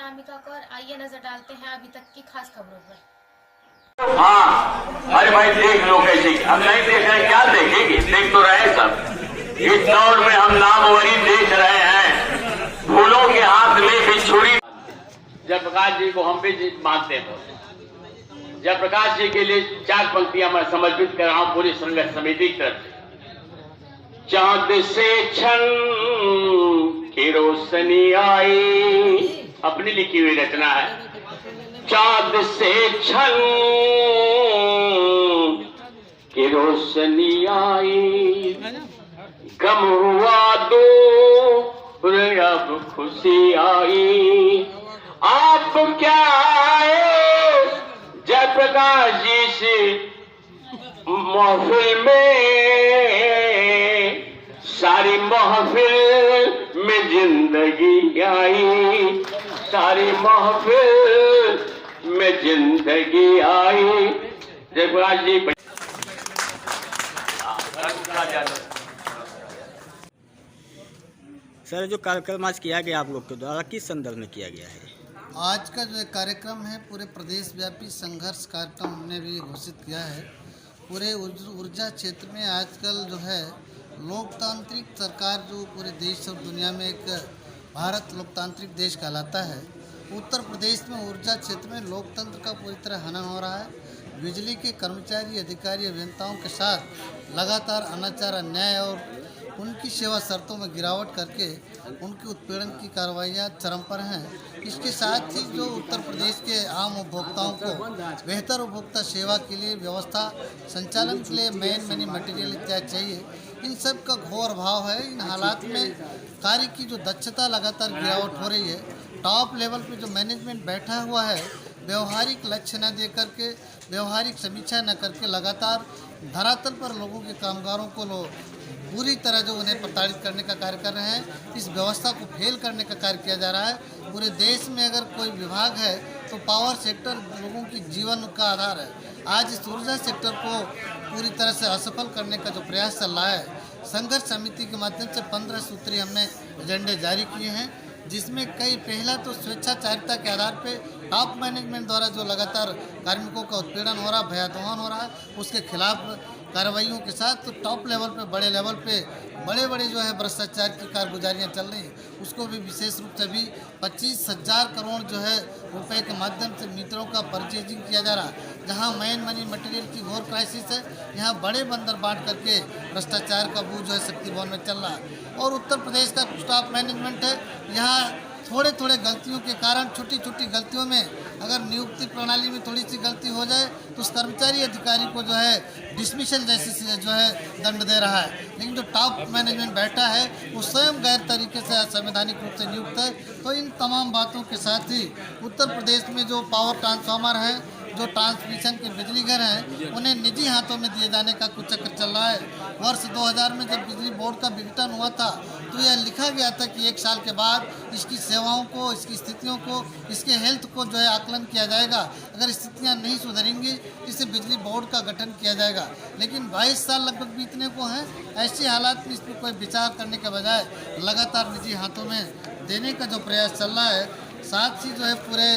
अनामिका कौर। आइए नजर डालते हैं अभी तक की खास खबरों पर। हाँ, अरे भाई देख लो कैसे, हम नहीं देख रहे क्या देखेंगे, देख तो रहे सब। इस दौर में हम नामवरी देख रहे हैं, फूलों के हाथ में बिछुड़ी। जयप्रकाश जी को हम भी मानते हैं। जयप्रकाश जी के लिए 4 पंक्तियां मैं समर्पित कर रहा हूं पूरी संघर्ष समिति की तरफ से। चांद से छन की रोशनी आई, अपनी लिखी हुई रचना है। चांद से छन की रोशनी आई, गम हुआ दूर अब खुशी आई। आप क्या आए जयप्रकाश जी से महफिल में, सारी महफिल में जिंदगी आई, सारी महफिल में जिंदगी आई। जयप्रकाश जी सर, जो कार्यक्रम आज किया गया आप लोग के द्वारा किस संदर्भ में किया गया है? आज का जो कार्यक्रम है पूरे प्रदेश व्यापी संघर्ष कार्यक्रम हमने भी घोषित किया है। पूरे ऊर्जा क्षेत्र में आजकल जो है लोकतांत्रिक सरकार जो पूरे देश और दुनिया में एक भारत लोकतांत्रिक देश कहलाता है, उत्तर प्रदेश में ऊर्जा क्षेत्र में लोकतंत्र का पूरी तरह हनन हो रहा है। बिजली के कर्मचारी, अधिकारी, अभियंताओं के साथ लगातार अनाचार, अन्याय और उनकी सेवा शर्तों में गिरावट करके उनकी उत्पीड़न की कार्रवाइयाँ चरम पर हैं। इसके साथ ही जो उत्तर प्रदेश के आम उपभोक्ताओं को बेहतर उपभोक्ता सेवा के लिए व्यवस्था संचालन के लिए मनी मटेरियल इत्यादि चाहिए, इन सब का घोर अभाव है। इन हालात में कार्य की जो दक्षता लगातार गिरावट हो रही है। टॉप लेवल पे जो मैनेजमेंट बैठा हुआ है, व्यवहारिक लक्ष्य न दे करके, व्यवहारिक समीक्षा न करके लगातार धरातल पर लोगों के कामगारों को पूरी तरह जो उन्हें प्रताड़ित करने का कार्य कर रहे हैं। इस व्यवस्था को फेल करने का कार्य किया जा रहा है। पूरे देश में अगर कोई विभाग है तो पावर सेक्टर लोगों की जीवन का आधार है। आज इस ऊर्जा सेक्टर को पूरी तरह से असफल करने का जो प्रयास चल रहा है, संघर्ष समिति के माध्यम से 15 सूत्री हमने एजेंडे जारी किए हैं, जिसमें कई पहला तो स्वेच्छाचारिता के आधार पे टॉप मैनेजमेंट द्वारा जो लगातार कार्मिकों का उत्पीड़न हो रहा है, भयावह हो रहा है, उसके खिलाफ कार्रवाइयों के साथ तो टॉप लेवल पे, बड़े लेवल पे बड़े जो है भ्रष्टाचार की कारगुजारियाँ चल रही हैं, उसको भी विशेष रूप से भी 25,000 करोड़ जो है रुपए के माध्यम से मीटरों का परचेजिंग किया जा रहा है। जहाँ मनी मटेरियल की घोर क्राइसिस है, यहाँ बड़े बंदर बांट करके भ्रष्टाचार का बोझ जो है शक्ति भवन में चल रहा है। और उत्तर प्रदेश का टॉप मैनेजमेंट है, यहाँ थोड़े गलतियों के कारण, छोटी गलतियों में अगर नियुक्ति प्रणाली में थोड़ी सी गलती हो जाए तो उस कर्मचारी अधिकारी को जो है डिसमिसल जैसी जो है दंड दे रहा है। लेकिन जो टॉप मैनेजमेंट बैठा है वो स्वयं गैर तरीके से संवैधानिक रूप से नियुक्त है। तो इन तमाम बातों के साथ ही उत्तर प्रदेश में जो पावर ट्रांसफार्मर हैं, जो ट्रांसमिशन के बिजली घर हैं, उन्हें निजी हाथों में दिए जाने का कुछ चक्कर चल रहा है। वर्ष 2000 में जब बिजली बोर्ड का विघटन हुआ था तो यह लिखा गया था कि 1 साल के बाद इसकी सेवाओं को, इसकी स्थितियों को, इसके हेल्थ को जो है आकलन किया जाएगा। अगर स्थितियां नहीं सुधरेंगी इसे बिजली बोर्ड का गठन किया जाएगा। लेकिन 22 साल लगभग बीतने को हैं। ऐसे हालात में इस पर कोई विचार करने के बजाय लगातार निजी हाथों में देने का जो प्रयास चल रहा है, साथ ही जो है पूरे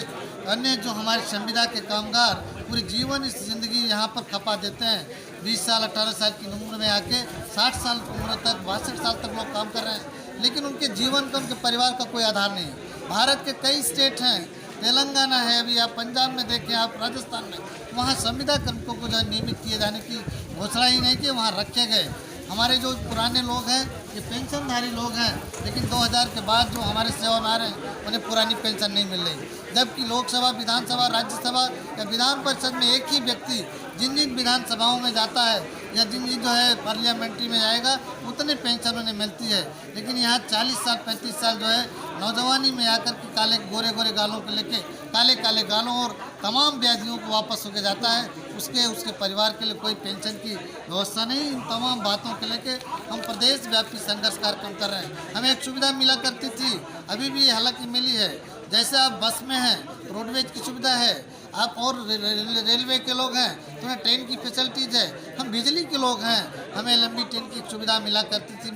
अन्य जो हमारे संविदा के कामगार पूरे जीवन इस ज़िंदगी यहाँ पर खपा देते हैं। 20 साल 18 साल की उम्र में आके 60 साल की उम्र तक, 62 साल तक लोग काम कर रहे हैं, लेकिन उनके जीवन का, उनके परिवार का कोई आधार नहीं है। भारत के कई स्टेट हैं, तेलंगाना है, अभी आप पंजाब में देखें, आप राजस्थान में, वहाँ संविदा कर्मिकों को जो है नियमित किए जाने की घोषणा ही नहीं की, वहाँ रखे गए। हमारे जो पुराने लोग हैं, ये पेंशनधारी लोग हैं, लेकिन 2000 के बाद जो हमारे सेवा में आ रहे हैं उन्हें पुरानी पेंशन नहीं मिल रही। जबकि लोकसभा, विधानसभा, राज्यसभा या विधान परिषद में एक ही व्यक्ति जिन विधानसभाओं में जाता है या जिन जो है पार्लियामेंट्री में जाएगा उतने पेंशन उन्हें मिलती है। लेकिन यहाँ 40 साल 35 साल जो है नौजवानी में आकर के काले गोरे गालों को लेके, काले गालों और तमाम व्याधियों को वापस होके जाता है। उसके परिवार के लिए कोई पेंशन की व्यवस्था नहीं। इन तमाम बातों के लेके हम प्रदेश व्यापी संघर्ष कार्यक्रम कर रहे हैं। हमें एक सुविधा मिला करती थी, अभी भी हालांकि मिली है। जैसे आप बस में हैं, रोडवेज की सुविधा है, आप और रेलवे के लोग हैं तो उन्हें ट्रेन की फैसिलिटीज़ है। हम बिजली के लोग हैं हमें लंबी ट्रेन की सुविधा मिला करती थी,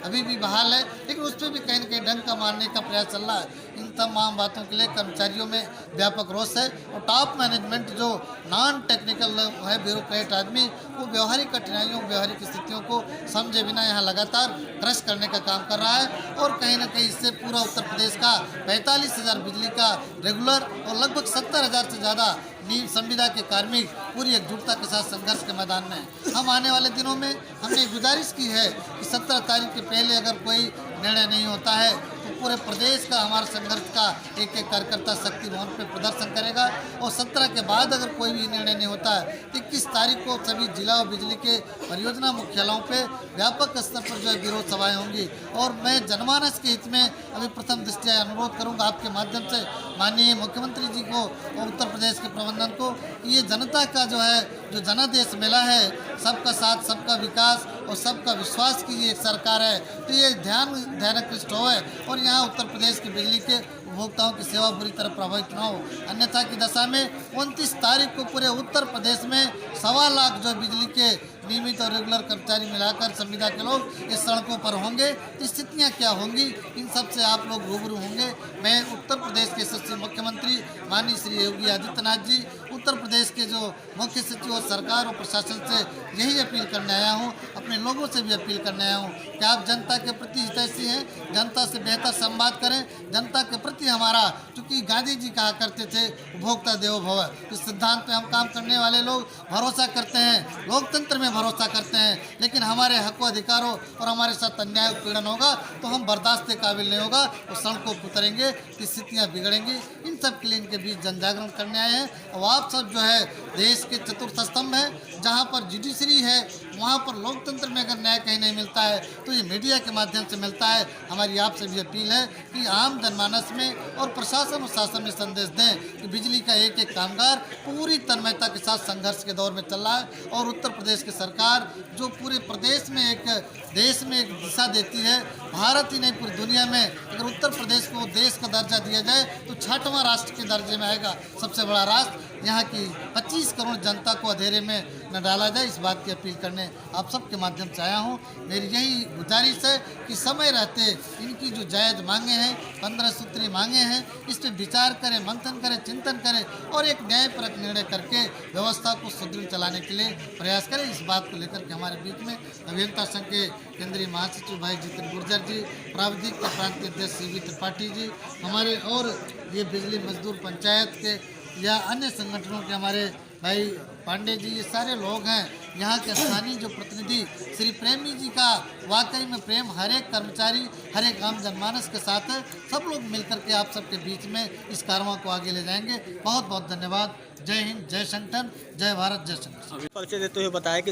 अभी भी बहाल है, लेकिन उस पर भी कहीं न कहीं डंका मारने का प्रयास चल रहा है। इन तमाम बातों के लिए कर्मचारियों में व्यापक रोष है और टॉप मैनेजमेंट जो नॉन टेक्निकल है, ब्यूरोक्रेट आदमी, वो व्यवहारिक कठिनाइयों, व्यवहारिक स्थितियों को समझे बिना यहाँ लगातार क्रश करने का काम कर रहा है और कहीं ना कहीं इससे पूरा उत्तर प्रदेश का 45,000 बिजली का रेगुलर और लगभग 70,000 से ज़्यादा नीम संविदा के कार्मिक पूरी एकजुटता के साथ संघर्ष के मैदान में हैं। हम आने वाले दिनों में हमने गुजारिश की है कि 17 तारीख के पहले अगर कोई निर्णय नहीं होता है तो पूरे प्रदेश का हमारा संघर्ष का एक कार्यकर्ता शक्ति भवन पे प्रदर्शन करेगा और 17 के बाद अगर कोई भी निर्णय नहीं होता है तो 21 तारीख को सभी जिला और बिजली के परियोजना मुख्यालयों पे व्यापक स्तर पर जो है विरोध सभाएं होंगी। और मैं जनमानस के हित में अभी प्रथम दृष्टया अनुरोध करूंगा आपके माध्यम से माननीय मुख्यमंत्री जी को और उत्तर प्रदेश के प्रबंधन को, ये जनता का जो है जो जनादेश मेला है, सबका साथ सबका विकास और सबका विश्वास की ये एक सरकार है, तो ये ध्यानाकृष्ट हो और यहाँ उत्तर प्रदेश की बिजली के उपभोक्ताओं की सेवा बुरी तरह प्रभावित न हो। अन्यथा की दशा में 29 तारीख को पूरे उत्तर प्रदेश में 1.25 लाख जो बिजली के नियमित और रेगुलर कर्मचारी मिलाकर संविदा के लोग इस सड़कों पर होंगे। स्थितियाँ क्या होंगी, इन सब से आप लोग रूबरू होंगे। मैं उत्तर प्रदेश के यशस्वी मुख्यमंत्री माननीय श्री योगी आदित्यनाथ जी, उत्तर प्रदेश के जो मुख्य सचिव और सरकार और प्रशासन से यही अपील करने आया हूँ, अपने लोगों से भी अपील करने आया हूँ कि आप जनता के प्रति हितैषी हैं, जनता से बेहतर संवाद करें। जनता के प्रति हमारा, चूँकि गांधी जी कहा करते थे उपभोक्ता देवो भव, इस सिद्धांत पे हम काम करने वाले लोग भरोसा करते हैं, लोकतंत्र में भरोसा करते हैं, लेकिन हमारे हक अधिकारों और हमारे साथ अन्याय उत्पीड़न होगा तो हम बर्दाश्त के काबिल नहीं होगा और सड़कों पर उतरेंगे, स्थितियाँ बिगड़ेंगी। इन सब के लिए इनके बीच जन जागरण करने आए हैं। और आप सब जो है देश के चतुर्थ स्तंभ है, जहाँ पर जुडिशरी है, वहाँ पर लोकतंत्र में अगर न्याय कहीं नहीं मिलता है तो ये मीडिया के माध्यम से मिलता है। हमारी आपसे भी अपील है कि आम जनमानस में और प्रशासन और शासन में संदेश दें कि बिजली का एक एक कामगार पूरी तन्मयता के साथ संघर्ष के दौर में चल रहा है और उत्तर प्रदेश की सरकार जो पूरे प्रदेश में एक देश में एक दिशा देती है, भारत ही नहीं पूरी दुनिया में अगर उत्तर प्रदेश को देश का दर्जा दिया जाए तो 6वां राष्ट्र के दर्जे में आएगा, सबसे बड़ा राष्ट्र। यहाँ की 25 करोड़ जनता को अंधेरे में न डाला जाए, इस बात की अपील करने आप सबके माध्यम से आया हूँ। मेरी यही गुजारिश है कि समय रहते इनकी जो जायज़ मांगे हैं, 15 सूत्री मांगे हैं, इस पर विचार करें, मंथन करें, चिंतन करें और एक न्यायपरक निर्णय करके व्यवस्था को सुदृढ़ चलाने के लिए प्रयास करें। इस बात को लेकर के हमारे बीच में अभियंता संघ के केंद्रीय महासचिव भाई जितेंद्र गुर्जर जी, प्राविधिक के प्रांतीय अध्यक्ष CV त्रिपाठी जी, हमारे और ये बिजली मजदूर पंचायत के या अन्य संगठनों के हमारे भाई पांडे जी, ये सारे लोग हैं। यहाँ के स्थानीय जो प्रतिनिधि श्री प्रेमी जी का वाकई में प्रेम हर एक कर्मचारी, हर एक आम जनमानस के साथ है। सब लोग मिलकर के आप सबके बीच में इस कारवां को आगे ले जाएंगे। बहुत बहुत धन्यवाद। जय हिंद, जय संगठन, जय भारत, जय संगठन। परिचय देते हुए बताया कि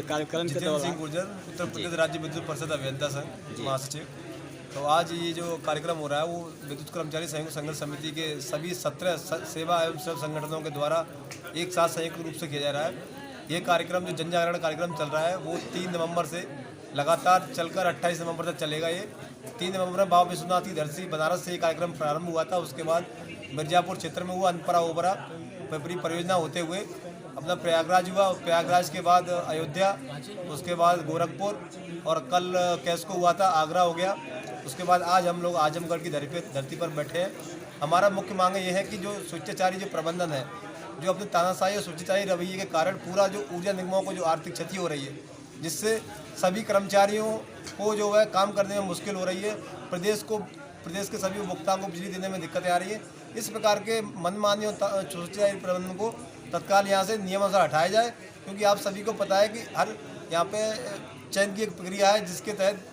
कार्यक्रम के दौरान गुर्जर, उत्तर प्रदेश राज्य विद्युत परिषद अभियंता संघ महासचिव। तो आज ये जो कार्यक्रम हो रहा है वो विद्युत कर्मचारी संयुक्त संघर्ष समिति के सभी 17 सेवा एवं सब संगठनों के द्वारा एक साथ संयुक्त रूप से किया जा रहा है। ये कार्यक्रम जो जन जागरण कार्यक्रम चल रहा है वो 3 नवंबर से लगातार चलकर 28 नवंबर तक चलेगा। ये 3 नवंबर में बाबा विश्वनाथ की धरती बनारस से ये कार्यक्रम प्रारंभ हुआ था। उसके बाद मिर्जापुर क्षेत्र में हुआ, अनपरा ओबरा परियोजना होते हुए अपना प्रयागराज हुआ, प्रयागराज के बाद अयोध्या, उसके बाद गोरखपुर और कल कैसको हुआ था, आगरा हो गया। उसके बाद आज हम लोग आजमगढ़ की धरती पर बैठे हैं। हमारा मुख्य मांग ये है कि जो स्वेच्छाचारी जो प्रबंधन है, जो अपने तानाशाही और स्वेच्छाचारी रवैये के कारण पूरा जो ऊर्जा निगमों को जो आर्थिक क्षति हो रही है, जिससे सभी कर्मचारियों को जो है काम करने में मुश्किल हो रही है, प्रदेश के सभी उपभोक्ताओं को बिजली देने में दिक्कतें आ रही है। इस प्रकार के मनमानी और स्वेच्छाचारी प्रबंधन को तत्काल यहाँ से नियमानुसार हटाया जाए, क्योंकि आप सभी को पता है कि हर यहाँ पे चयन की एक प्रक्रिया है जिसके तहत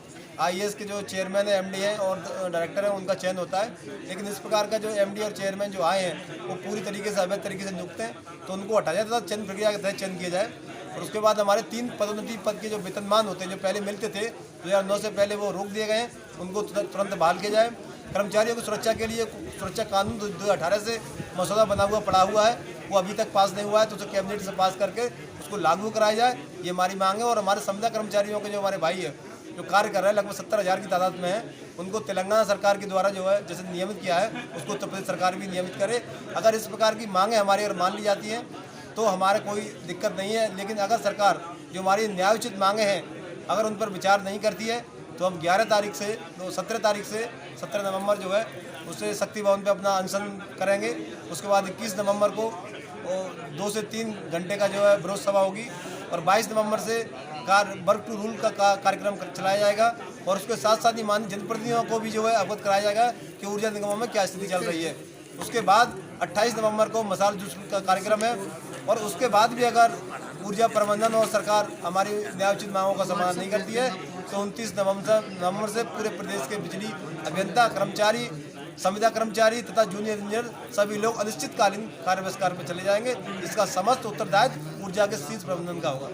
IAS के जो चेयरमैन है, MD हैं और डायरेक्टर हैं, उनका चयन होता है। लेकिन इस प्रकार का जो MD और चेयरमैन जो आए हैं वो पूरी तरीके से अवैध तरीके से नियुक्त हैं, तो उनको हटाया जाए तथा चयन प्रक्रिया के तहत चयन किया जाए। और उसके बाद हमारे 3 पदोन्नति पद के जो वेतनमान होते हैं जो पहले मिलते थे 2009 से पहले, वो रोक दिए गए हैं, उनको तुरंत बहाल किया जाए। कर्मचारियों की सुरक्षा के लिए सुरक्षा कानून 2018 से मसौदा बना हुआ पड़ा हुआ है, वो अभी तक पास नहीं हुआ है, तो उसे कैबिनेट से पास करके उसको लागू कराया जाए, ये हमारी मांग है। और हमारे संविदा कर्मचारियों के जो हमारे भाई है जो कार्य कर रहे हैं, लगभग 70,000 की तादाद में है, उनको तेलंगाना सरकार के द्वारा जो है जैसे नियमित किया है, उसको उत्तर प्रदेश सरकार भी नियमित करे। अगर इस प्रकार की मांगें हमारी अगर मान ली जाती हैं तो हमारे कोई दिक्कत नहीं है। लेकिन अगर सरकार जो हमारी न्यायोचित मांगे हैं अगर उन पर विचार नहीं करती है तो हम 11 तारीख से 17 नवंबर जो है उससे शक्ति भवन पे अपना अनशन करेंगे। उसके बाद 21 नवंबर को 2 से 3 घंटे का जो है विरोध सभा होगी और 22 नवंबर से वर्क टू रूल का कार्यक्रम चलाया जाएगा और उसके साथ साथ ही माननीय जनप्रतिनिधियों को भी जो है अवगत कराया जाएगा कि ऊर्जा निगमों में क्या स्थिति चल रही है। उसके बाद 28 नवंबर को मसाल जुलूस का कार्यक्रम है और उसके बाद भी अगर ऊर्जा प्रबंधन और सरकार हमारी न्यायोचित मांगों का समाधान नहीं करती है तो 29 नवंबर से पूरे प्रदेश के बिजली अभियंता कर्मचारी, संविदा कर्मचारी तथा जूनियर इंजीनियर सभी लोग अनिश्चितकालीन कार्य बहिष्कार पर चले जाएंगे। इसका समस्त उत्तरदायित्व ऊर्जा के शीर्ष प्रबंधन का होगा।